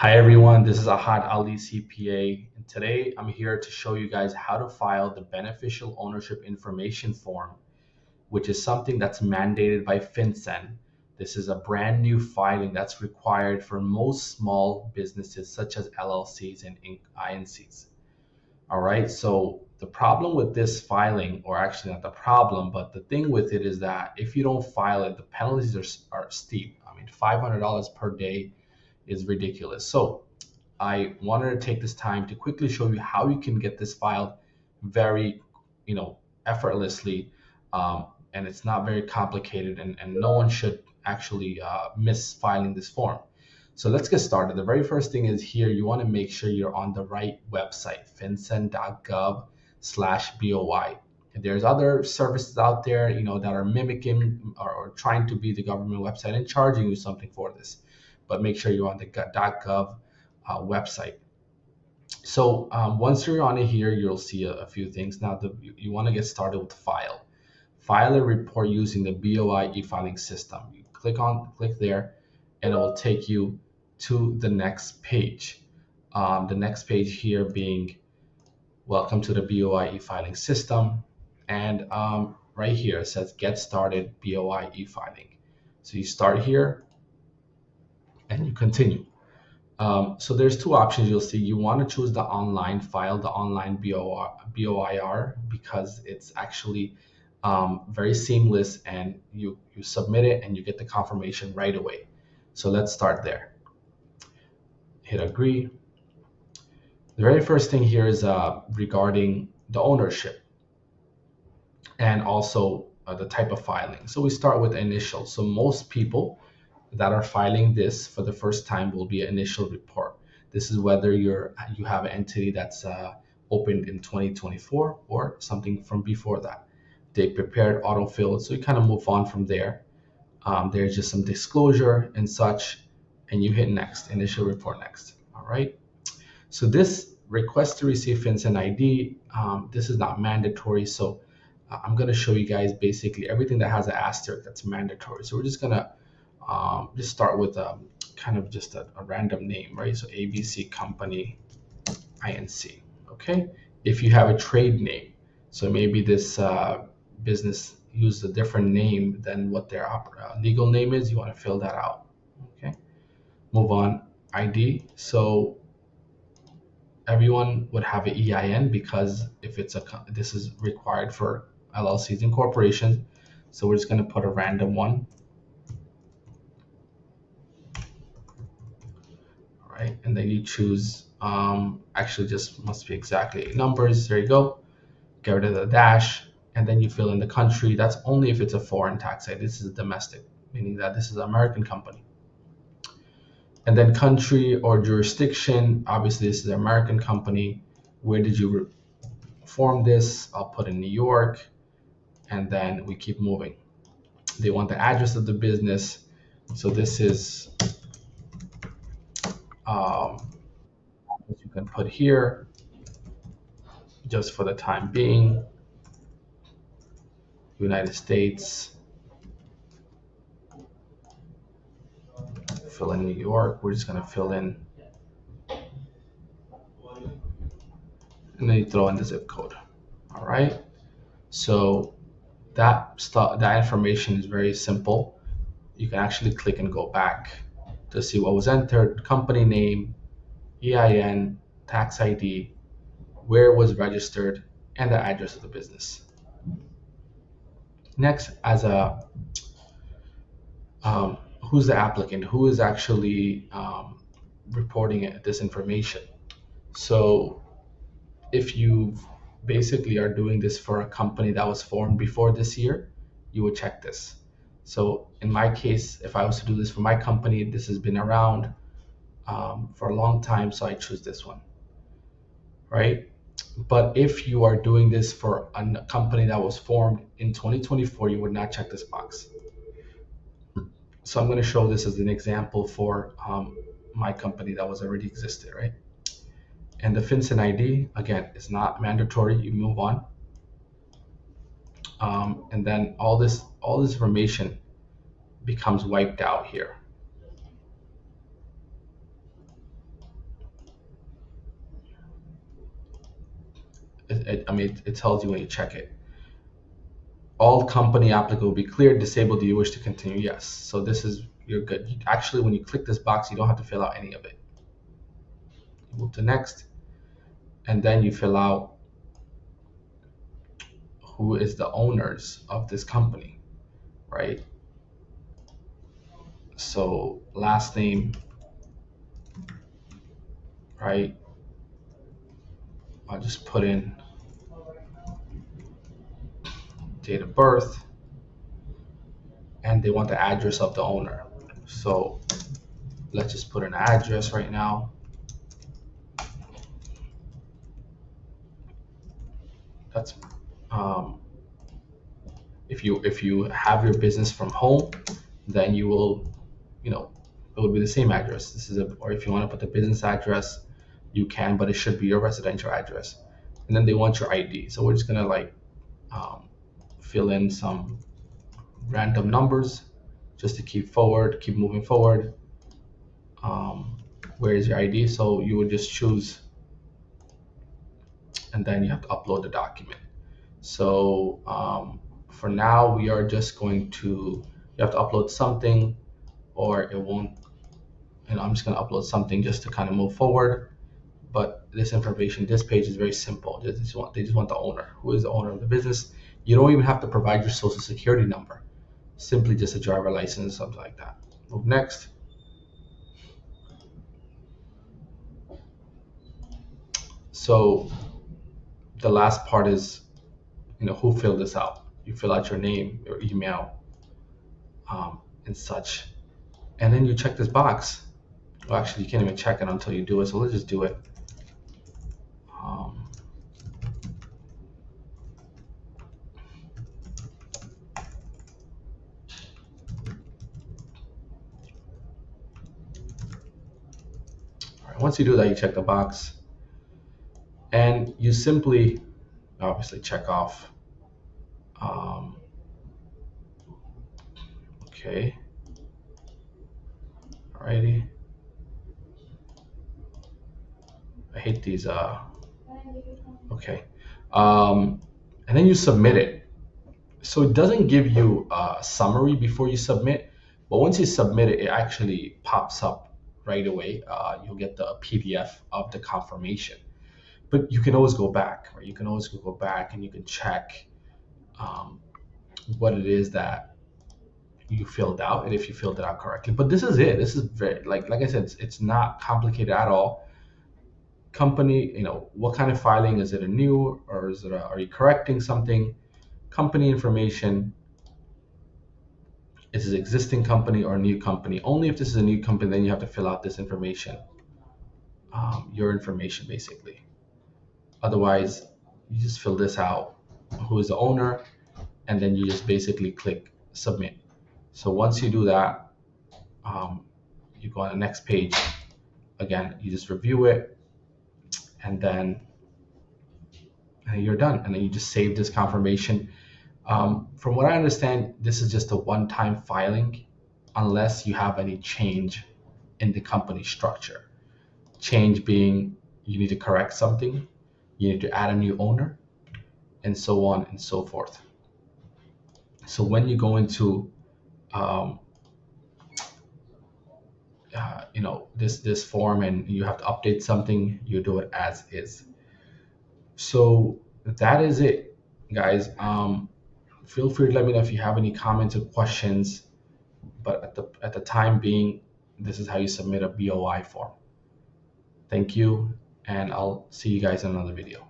Hi everyone, this is Ahad the CPA, and today I'm here to show you guys how to file the beneficial ownership information form, which is something that's mandated by FinCEN. This is a brand new filing that's required for most small businesses such as LLCs and INCs. All right, so the problem with this filing, or actually not the problem, but the thing with it is that if you don't file it, the penalties are steep. I mean, $500 per day is ridiculous. So I wanted to take this time to quickly show you how you can get this filed very, effortlessly, and it's not very complicated, and no one should actually miss filing this form. So let's get started. The very first thing is here, you want to make sure you're on the right website, fincen.gov/BOI. There's other services out there, that are mimicking or trying to be the government website and charging you something for this. But make sure you're on the .gov website. So once you're on it here, you'll see a few things. Now, you want to get started with file a report using the BOI e-filing system. You click there, and it will take you to the next page. The next page here being welcome to the BOI e-filing system, and right here it says get started BOI e-filing. So you start here and you continue. So there's two options you'll see. You want to choose the online file, the online BOIR, because it's actually very seamless, and you submit it and you get the confirmation right away. So let's start there. Hit agree. The very first thing here is regarding the ownership and also the type of filing. So we start with initial. So most people that are filing this for the first time will be an initial report. This is whether you have an entity that's opened in 2024 or something from before that. They prepared autofill, so you kind of move on from there. There's just some disclosure and such, and you hit next, initial report next. All right. So this request to receive FinCEN ID, this is not mandatory. So I'm going to show you guys basically everything that has an asterisk that's mandatory. So we're just going to just start with kind of just a random name, right? So ABC Company INC. Okay. If you have a trade name, so maybe this business used a different name than what their legal name is, you want to fill that out. Okay. Move on. ID. So everyone would have an EIN, because if it's this is required for LLCs and corporations. So we're just going to put a random one. Right, and then you choose actually just must be exactly numbers. There you go. Get rid of the dash, and then you fill in the country. That's only if it's a foreign tax site. This is domestic, meaning that this is an American company. And then country or jurisdiction, obviously this is an American company. Where did you form this? I'll put in New York, and then we keep moving. They want the address of the business, so this is you can put here just for the time being. United States, fill in New York. We're just going to fill in, and then you throw in the zip code. All right. So that information is very simple. You can actually click and go back to see what was entered: company name, EIN, tax ID, where it was registered, and the address of the business. Next, as a who's the applicant, who is actually reporting this information. So if you basically are doing this for a company that was formed before this year, you would check this. So in my case, if I was to do this for my company, this has been around for a long time, so I choose this one, right? But if you are doing this for a company that was formed in 2024, you would not check this box. So I'm going to show this as an example for my company that was already existed, right? And the FinCEN ID, again, is not mandatory. You move on. And then all this information becomes wiped out here. it tells you when you check it. All company applicant will be cleared. Disabled, do you wish to continue? Yes. So this is, you're good. Actually, when you click this box, you don't have to fill out any of it. You move to next, and then you fill out who is the owners of this company, right? So last name, right? I'll just put in date of birth, and they want the address of the owner. So let's just put an address right now. That's if you have your business from home, then you will, it would be the same address. Or if you want to put the business address, you can, but it should be your residential address. And then they want your ID. So we're just gonna fill in some random numbers just to keep moving forward. Where is your ID? So you would just choose, and then you have to upload the document. So for now, we are just going to, you have to upload something, or it won't, I'm just going to upload something just to kind of move forward. But this information, this page is very simple. They just want the owner. Who is the owner of the business? You don't even have to provide your social security number. Simply just a driver license, something like that. Move next. So the last part is, who filled this out. You fill out your name, your email, and such. And then you check this box. Well, actually, you can't even check it until you do it. So let's just do it. All right, once you do that, you check the box. And you simply, obviously, check off. Okay. Alrighty. I hate these. Okay. And then you submit it. So it doesn't give you a summary before you submit, but once you submit it, it actually pops up right away. You'll get the PDF of the confirmation. But you can always go back, right? You can always go back and you can check what it is that you filled out and if you filled it out correctly. But this is it. This is very, like I said, it's not complicated at all. Company, what kind of filing is it? A new, or is it are you correcting something? Company information. Is it existing company or a new company? Only if this is a new company, then you have to fill out this information, your information basically. Otherwise, you just fill this out, who is the owner, and then you just basically click submit. So once you do that, you go on the next page. Again, you just review it, and then you're done. And then you just save this confirmation. From what I understand, this is just a one-time filing unless you have any change in the company structure. Change being you need to correct something, you need to add a new owner, and so on and so forth. So when you go into this form and you have to update something, you do it as is. So that is it, guys. Feel free to let me know if you have any comments or questions. But at the time being, this is how you submit a BOI form. Thank you, and I'll see you guys in another video.